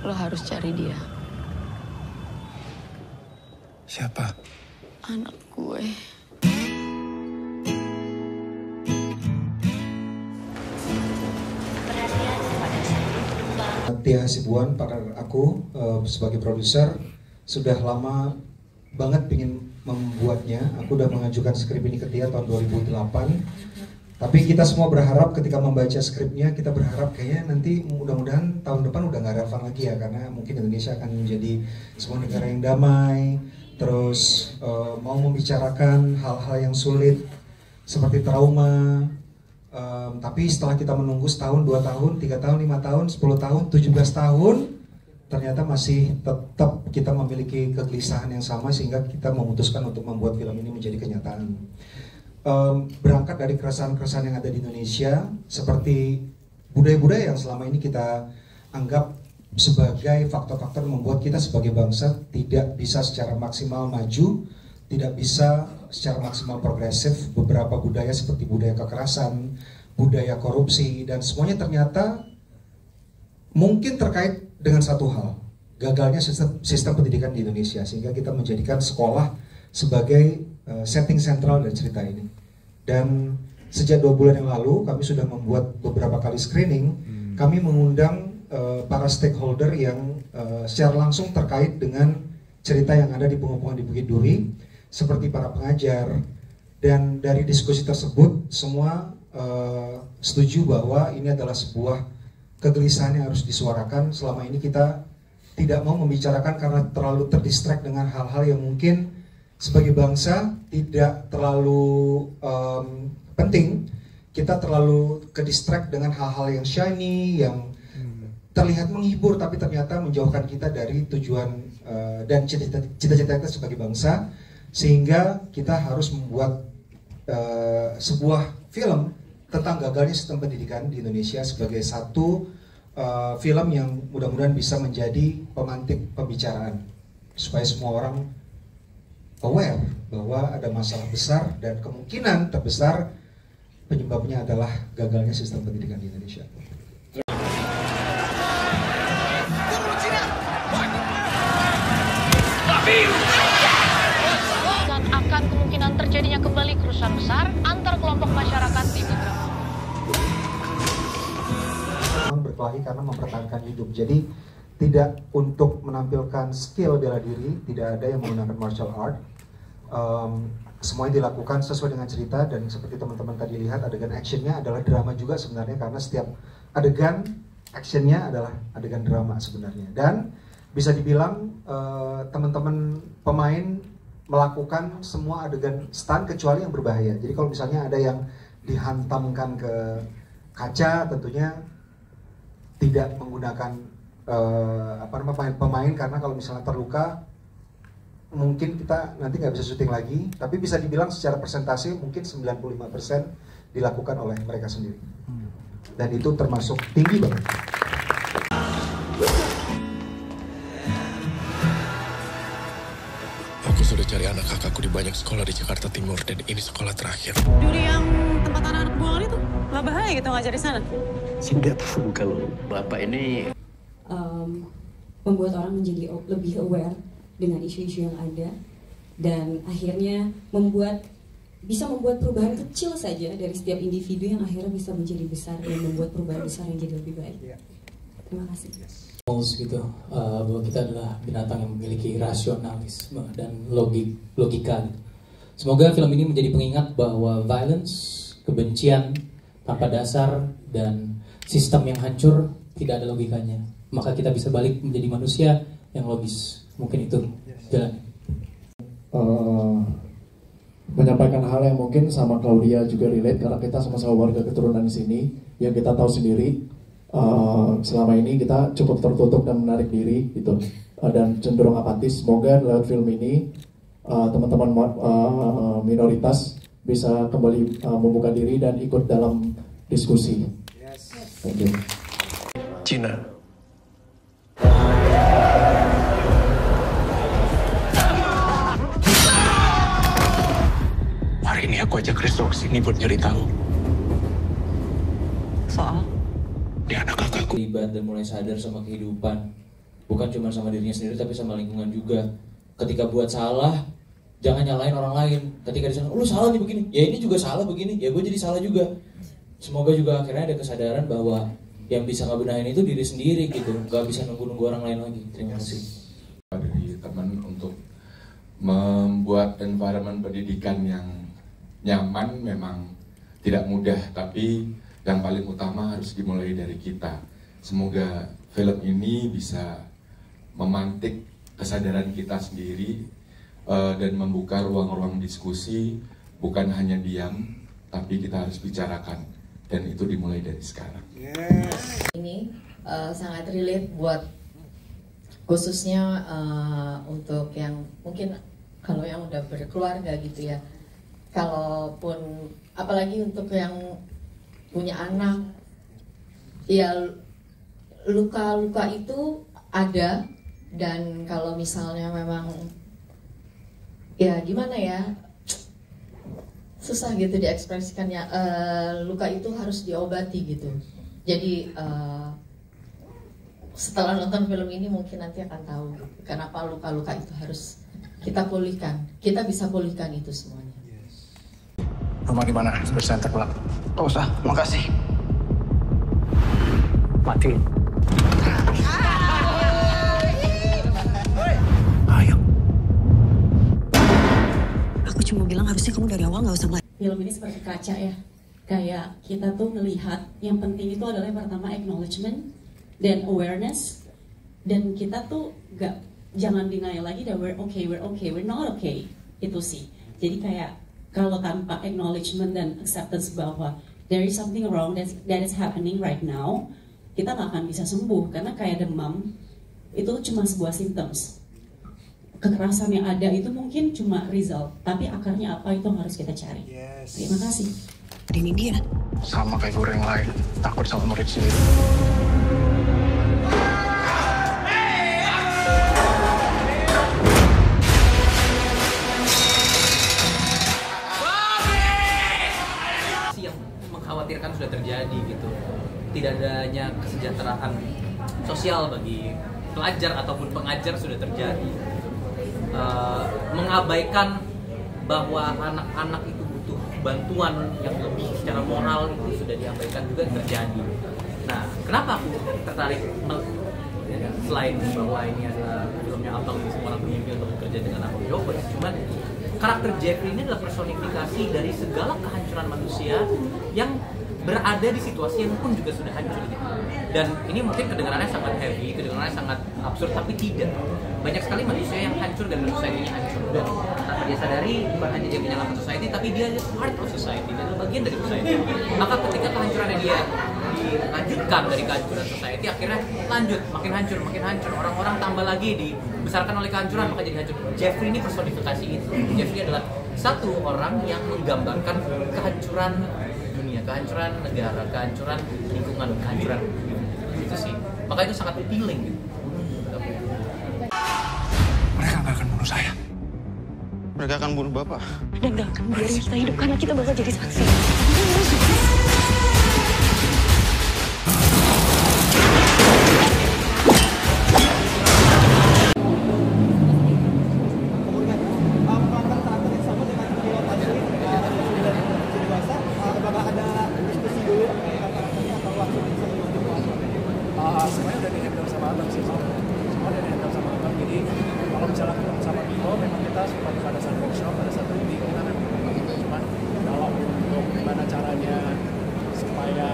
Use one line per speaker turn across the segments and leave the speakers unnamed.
Lo harus cari dia.
Siapa?
Anak gue.
Tia Hasibuan, partner aku sebagai produser, sudah lama banget ingin membuatnya. Aku udah mengajukan skrip ini ke Tia tahun 2008. Tapi kita semua berharap ketika membaca skripnya, kita berharap kayaknya nanti mudah-mudahan tahun depan udah nggak relevan lagi ya, karena mungkin Indonesia akan menjadi sebuah negara yang damai, terus mau membicarakan hal-hal yang sulit seperti trauma. Tapi setelah kita menunggu setahun, 2 tahun, 3 tahun, 5 tahun, 10 tahun, 17 tahun, ternyata masih tetap kita memiliki kegelisahan yang sama sehingga kita memutuskan untuk membuat film ini menjadi kenyataan. Berangkat dari keresahan-keresahan yang ada di Indonesia, seperti budaya-budaya yang selama ini kita anggap sebagai faktor-faktor membuat kita sebagai bangsa tidak bisa secara maksimal maju, tidak bisa secara maksimal progresif. Beberapa budaya seperti budaya kekerasan, budaya korupsi, dan semuanya ternyata mungkin terkait dengan satu hal, gagalnya sistem pendidikan di Indonesia, sehingga kita menjadikan sekolah sebagai setting sentral dari cerita ini. Dan sejak 2 bulan yang lalu kami sudah membuat beberapa kali screening. Kami mengundang para stakeholder yang secara langsung terkait dengan cerita yang ada di pengepungan di Bukit Duri, seperti para pengajar. Dan dari diskusi tersebut semua setuju bahwa ini adalah sebuah kegelisahan yang harus disuarakan. Selama ini kita tidak mau membicarakan karena terlalu terdistract dengan hal-hal yang mungkin sebagai bangsa tidak terlalu penting. Kita terlalu kedistract dengan hal-hal yang shiny, yang terlihat menghibur, tapi ternyata menjauhkan kita dari tujuan dan cita-cita kita sebagai bangsa. Sehingga kita harus membuat sebuah film tentang gagalnya sistem pendidikan di Indonesia sebagai satu film yang mudah-mudahan bisa menjadi pemantik pembicaraan, supaya semua orang aware bahwa ada masalah besar dan kemungkinan terbesar penyebabnya adalah gagalnya sistem pendidikan di Indonesia.
Dan akan kemungkinan terjadinya kembali kerusuhan besar antar kelompok masyarakat di Mitra.
Berkelahi karena mempertahankan hidup. Jadi tidak untuk menampilkan skill bela diri, tidak ada yang menggunakan martial art. Semuanya dilakukan sesuai dengan cerita, dan seperti teman-teman tadi lihat, adegan actionnya adalah drama juga sebenarnya, karena setiap adegan actionnya adalah adegan drama sebenarnya. Dan bisa dibilang teman-teman pemain melakukan semua adegan stunt kecuali yang berbahaya. Jadi kalau misalnya ada yang dihantamkan ke kaca, tentunya tidak menggunakan pemain, karena kalau misalnya terluka mungkin kita nanti nggak bisa syuting lagi. Tapi bisa dibilang secara persentase mungkin 95% dilakukan oleh mereka sendiri, dan itu termasuk tinggi banget.
Aku sudah cari anak kakakku di banyak sekolah di Jakarta Timur, dan ini sekolah terakhir.
Duri yang tempat anak-anak buangan itu nggak bahaya gitu ngajar di sana?
Tidak tahu kalau bapak ini
membuat orang menjadi lebih aware dengan isu-isu yang ada, dan akhirnya bisa membuat perubahan kecil saja dari setiap individu yang akhirnya bisa menjadi besar dan membuat perubahan besar yang jadi lebih baik. Terima kasih.
Gitu, bahwa kita adalah binatang yang memiliki rasionalisme dan logika. Gitu. Semoga film ini menjadi pengingat bahwa violence, kebencian tanpa dasar, dan sistem yang hancur tidak ada logikanya. Maka kita bisa balik menjadi manusia yang logis. Mungkin itu jalan.
Menyampaikan hal yang mungkin sama Claudia juga relate, karena kita sama-sama warga keturunan di sini. Yang kita tahu sendiri, selama ini kita cukup tertutup dan menarik diri gitu, dan cenderung apatis. Semoga lewat film ini teman-teman minoritas bisa kembali membuka diri dan ikut dalam diskusi. Thank you.
Cina. Hari ini aku ajak Rizko ke sini buat nyari tahu.
Soal?
Dia anak kakakku.
Terlibat dan mulai sadar sama kehidupan. bukan cuma sama dirinya sendiri tapi sama lingkungan juga. Ketika buat salah, jangan nyalain orang lain. Ketika di sana, lu salah nih begini, ya ini juga salah begini, ya gue jadi salah juga. Semoga juga akhirnya ada kesadaran bahwa yang bisa ngebenahin itu diri sendiri gitu, gak bisa nunggu-nunggu orang lain lagi. Terima kasih.
Dari teman untuk membuat environment pendidikan yang nyaman memang tidak mudah, tapi yang paling utama harus dimulai dari kita. Semoga film ini bisa memantik kesadaran kita sendiri dan membuka ruang-ruang diskusi, bukan hanya diam, tapi kita harus bicarakan, dan itu dimulai dari sekarang.
Ini sangat relate buat khususnya untuk yang mungkin kalau yang udah berkeluarga gitu ya, kalaupun apalagi untuk yang punya anak, ya luka-luka itu ada, dan kalau misalnya memang ya gimana ya, susah gitu diekspresikannya, luka itu harus diobati gitu. Jadi setelah nonton film ini mungkin nanti akan tahu gitu, kenapa luka-luka itu harus kita pulihkan, kita bisa pulihkan itu semuanya.
Rumah di mana? Bisa antar pulang. Gak usah, makasih. Matiin. Ayo.
Aku cuma bilang harusnya kamu dari awal nggak usah mulai.
Film ini seperti kaca ya. Kayak kita tuh melihat yang penting itu adalah yang pertama acknowledgement dan awareness, dan kita tuh jangan denial lagi that we're not okay, itu sih. Jadi kayak kalau tanpa acknowledgement dan acceptance bahwa there is something wrong that is happening right now, kita nggak akan bisa sembuh, karena kayak demam itu cuma sebuah symptoms. Kekerasan yang ada itu mungkin cuma result, tapi akarnya apa itu harus kita cari. Terima kasih.
Ini dia.
Sama kayak guru yang lain, takut sama murid sendiri.
Yang mengkhawatirkan sudah terjadi gitu. Tidak adanya kesejahteraan sosial bagi pelajar ataupun pengajar sudah terjadi. Mengabaikan bahwa anak-anak itu butuh bantuan yang lebih secara moral itu sudah diabaikan juga terjadi. Nah, kenapa aku tertarik selain bahwa ini adalah filmnya Abang yang semua orang bermimpi untuk bekerja dengan Abang Joko, cuman karakter Jeffrey ini adalah personifikasi dari segala kehancuran manusia yang berada di situasi yang pun juga sudah hancur gitu. Dan ini mungkin kedengarannya sangat heavy, kedengarannya sangat absurd, tapi tidak. Banyak sekali manusia yang hancur dan society-nya hancur. Dan tanpa dia sadari, bukan hanya dia menyalahkan society, tapi dia adalah part of society, dia adalah bagian dari society. Maka ketika kehancurannya dia dilanjutkan dari kehancuran society, akhirnya lanjut, makin hancur. Orang-orang tambah lagi dibesarkan oleh kehancuran, maka jadi hancur. Jeffrey ini personifikasi itu. Jeffrey adalah satu orang yang menggambarkan kehancuran dunia, kehancuran negara, kehancuran lingkungan, kehancuran itu sih. Maka itu sangat appealing gitu.
Mereka nggak akan bunuh saya.
Mereka akan bunuh Bapak.
Dan gak akan biarin kita hidup karena kita bakal jadi saksi.
Semuanya udah di-handle sama Abang sih. Semua udah di-handle sama Abang. Jadi kalau misalnya ketemu sama Bimo, memang kita sempat pada saat workshop, pada satu ini kita memang cuman kalau untuk gimana caranya supaya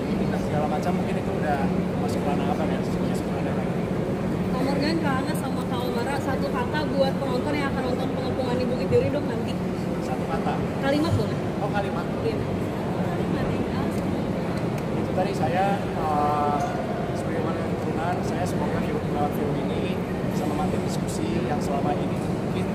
ini segala macam mungkin itu udah masuk ranah Abang ya, semuanya masuk ranah lagi.
Kak Morgan, Kak Ana sama Kak Omara, satu kata buat penonton yang akan nonton Pengepungan di Bukit Duri dong nanti.
Satu kata.
Kalimat boleh?
Oh, kalimat.
Iya. Kalimat ya.
Itu tadi saya sebagai warga keturunan, saya semoga lewat film ini bisa memantik diskusi yang selama ini mungkin